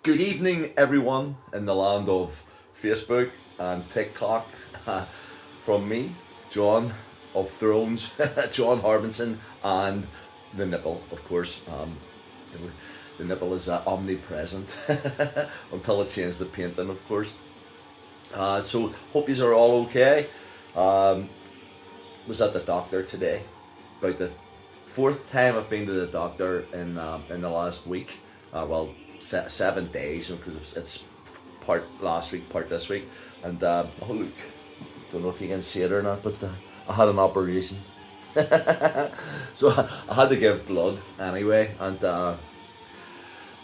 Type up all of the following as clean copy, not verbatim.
Good evening, everyone in the land of Facebook and TikTok. From me, John of Thrones, John Harbinson, and the nipple, of course. The nipple is omnipresent until it changes the painting, of course. So, hope you are all okay. Um, was at the doctor today. About the fourth time I've been to the doctor in the last week. Well, 7 days because it's part last week, part this week, and oh look, don't know if you can see it or not, but I had an operation, so I had to give blood anyway, and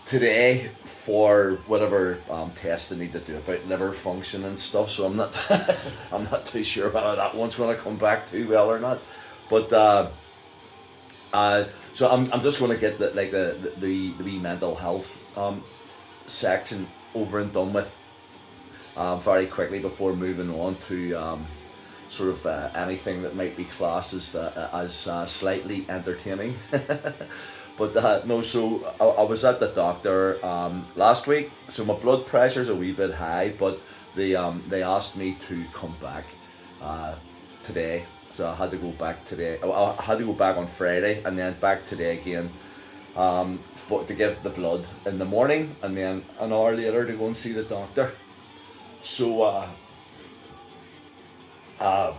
today for whatever tests they need to do about liver function and stuff. So I'm not I'm not too sure whether that one's going to come back too well or not, but. So I'm just going to get the wee mental health section over and done with very quickly before moving on to sort of anything that might be classed as slightly entertaining. But no, so I was at the doctor last week. So my blood pressure's a wee bit high, but they asked me to come back today. So I had to go back today. I had to go back on Friday and then back today again to give the blood in the morning, and then an hour later to go and see the doctor. So as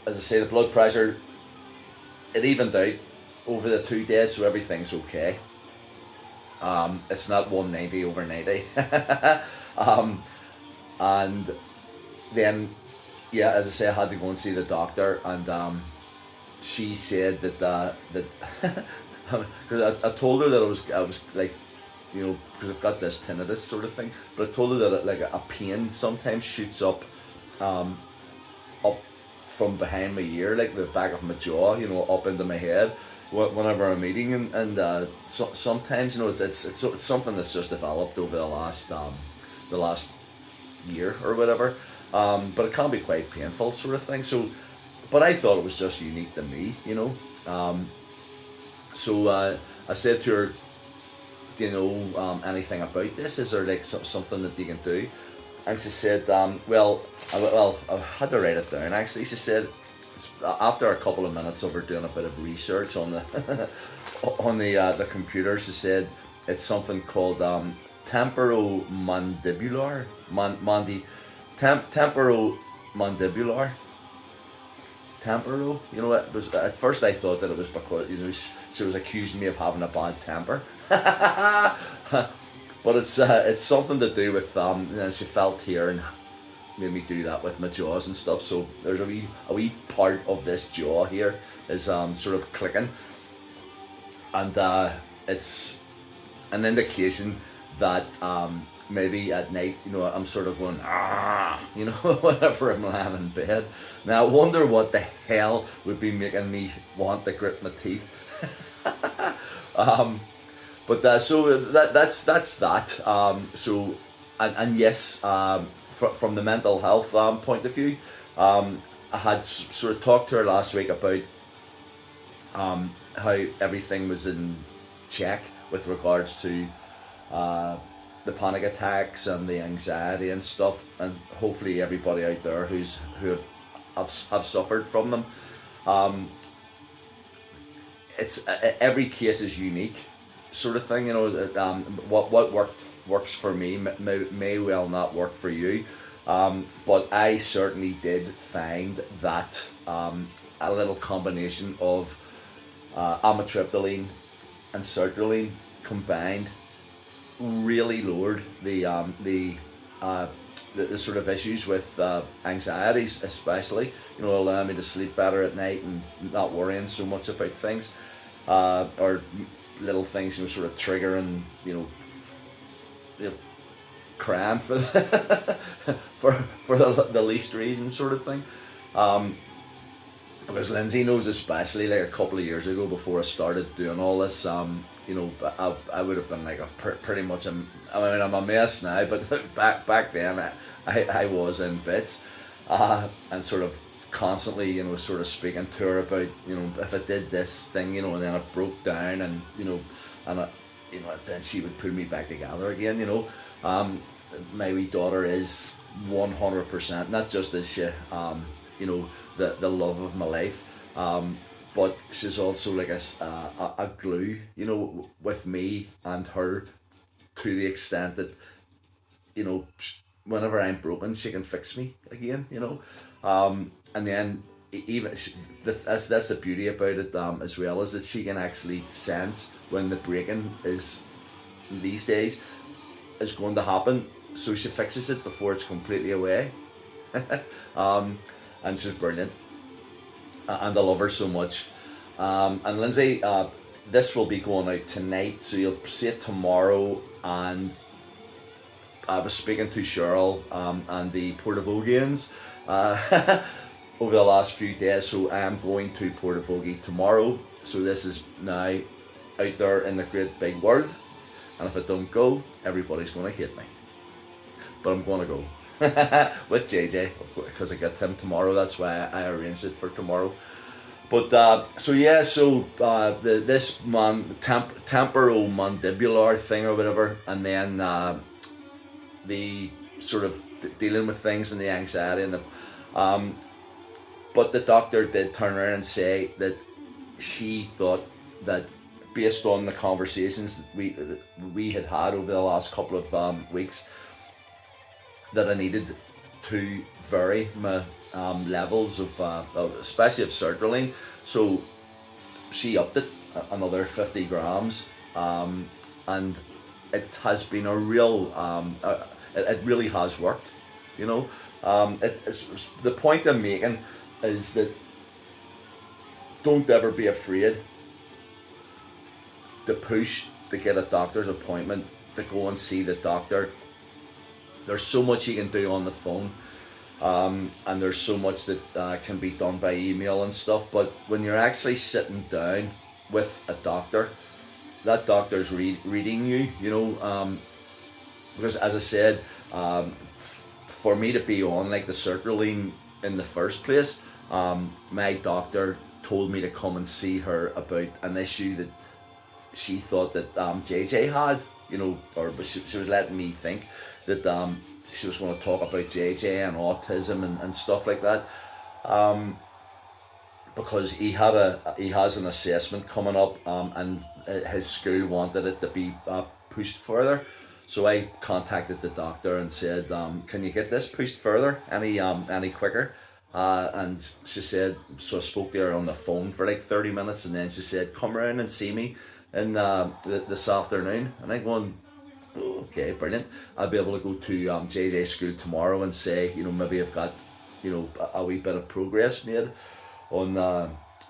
I say, the blood pressure, it evened out over the 2 days, so everything's okay. It's not 190 over 90. And then, yeah, as I say, I had to go and see the doctor, and she said that because I told her that I was like, because I've got this tinnitus sort of thing, but I told her that like a pain sometimes shoots up from behind my ear, like the back of my jaw, up into my head whenever I'm eating, and sometimes it's something that's just developed over the last year or whatever, but it can be quite painful sort of thing. So, but I thought it was just unique to me. So I said to her, do you know anything about this? Is there like something that you can do? And she said, I had to write it down actually. She said, after a couple of minutes of her doing a bit of research on the on the computer, she said it's something called temporomandibular temporomandibular temporo. It was at first I thought that it was because she was accusing me of having a bad temper, but it's something to do with she felt here and made me do that with my jaws and stuff. So there's a wee part of this jaw here is sort of clicking, and it's an indication that maybe at night, I'm sort of going whenever I'm lying in bed. Now I wonder what the hell would be making me want to grit my teeth. But so that's that. So and yes, from the mental health point of view, I had sort of talked to her last week about how everything was in check with regards to the panic attacks and the anxiety and stuff, and hopefully everybody out there who have suffered from them. It's every case is unique, sort of thing. What works for me may well not work for you. But I certainly did find that a little combination of amitriptyline and sertraline combined really lowered the sort of issues with anxieties, especially, allowing me to sleep better at night and not worrying so much about things, or little things, sort of triggering, crying for the least reason, sort of thing. Because Lindsay knows, especially like a couple of years ago before I started doing all this, I would have been like pretty much I'm a mess now, but back then I was in bits, and sort of constantly, sort of speaking to her about, if I did this thing, and then it broke down, and and then she would put me back together again, My wee daughter is 100%, not just is she, you know, the love of my life, but she's also like a glue, you know, with me and her, to the extent that, you know, whenever I'm broken, she can fix me again, you know. And then even that's the beauty about it, as well, is that she can actually sense when the breaking is, these days, is going to happen, so she fixes it before it's completely away. um, and she's brilliant, and I love her so much. And Lindsay, this will be going out tonight, so you'll see it tomorrow. And I was speaking to Cheryl, and the Portavogians, over the last few days. So I am going to Portavogie tomorrow. So this is now out there in the great big world. And if I don't go, everybody's going to hate me. But I'm going to go with JJ, because I get him tomorrow. That's why I arranged it for tomorrow. But this temporomandibular thing or whatever, and then the sort of dealing with things and the anxiety and the but the doctor did turn around and say that she thought that, based on the conversations that we had over the last couple of weeks, that I needed to vary my levels of especially of sertraline. So she upped it another 50 grams, and it has been a real it really has worked, you know. It's the point I'm making is that don't ever be afraid to push to get a doctor's appointment, to go and see the doctor. There's so much you can do on the phone, and there's so much that can be done by email and stuff. But when you're actually sitting down with a doctor, that doctor's reading you, you know. Because as I said, for me to be on like the sertraline in the first place, my doctor told me to come and see her about an issue that she thought that JJ had, you know, or she was letting me think that she was going to talk about JJ and autism and stuff like that, because he has an assessment coming up, and his school wanted it to be pushed further. So I contacted the doctor and said, "Can you get this pushed further any quicker?" And she said, so I spoke to her on the phone for like 30 minutes, and then she said, "Come around and see me in this afternoon." And I'm going, "Oh, okay, brilliant. I'll be able to go to JJ school tomorrow and say, you know, maybe I've got, you know, a wee bit of progress made on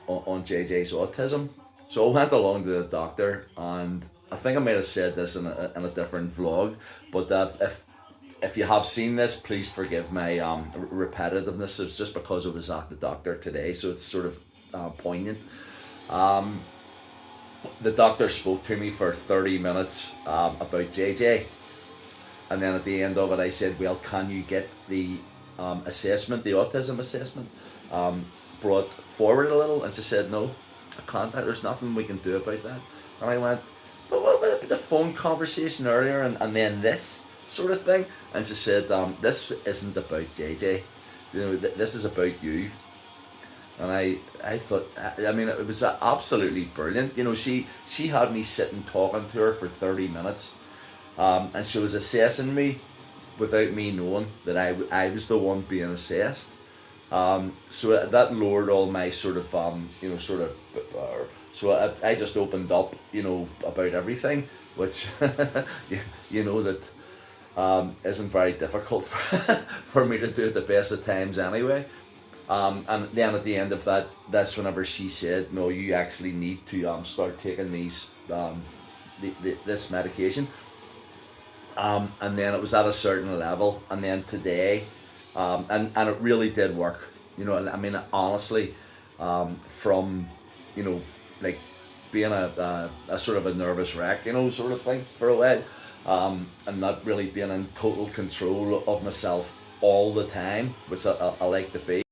JJ's autism." So I went along to the doctor, and I think I might have said this in a different vlog, but if you have seen this, please forgive my repetitiveness. It's just because I was at the doctor today, so it's sort of poignant. The doctor spoke to me for 30 minutes about JJ, and then at the end of it I said, "Well, can you get the assessment, the autism assessment, brought forward a little?" And she said, "No, I can't. There's nothing we can do about that." And I went, "But what about the phone conversation earlier and then this sort of thing?" And she said, "This isn't about JJ. You know, this is about you." And I thought, I mean, it was absolutely brilliant. You know, she had me sitting talking to her for 30 minutes, and she was assessing me without me knowing that I was the one being assessed. So that lowered all my sort of, you know, sort of, so I just opened up, you know, about everything, which, you know, that isn't very difficult for me to do at the best of times anyway. And then at the end of that, that's whenever she said, "No, you actually need to start taking these this medication." And then it was at a certain level, and then today, and it really did work. You know, I mean, honestly, from, you know, like being a sort of a nervous wreck, you know, sort of thing for a while, and not really being in total control of myself all the time, which I like to be.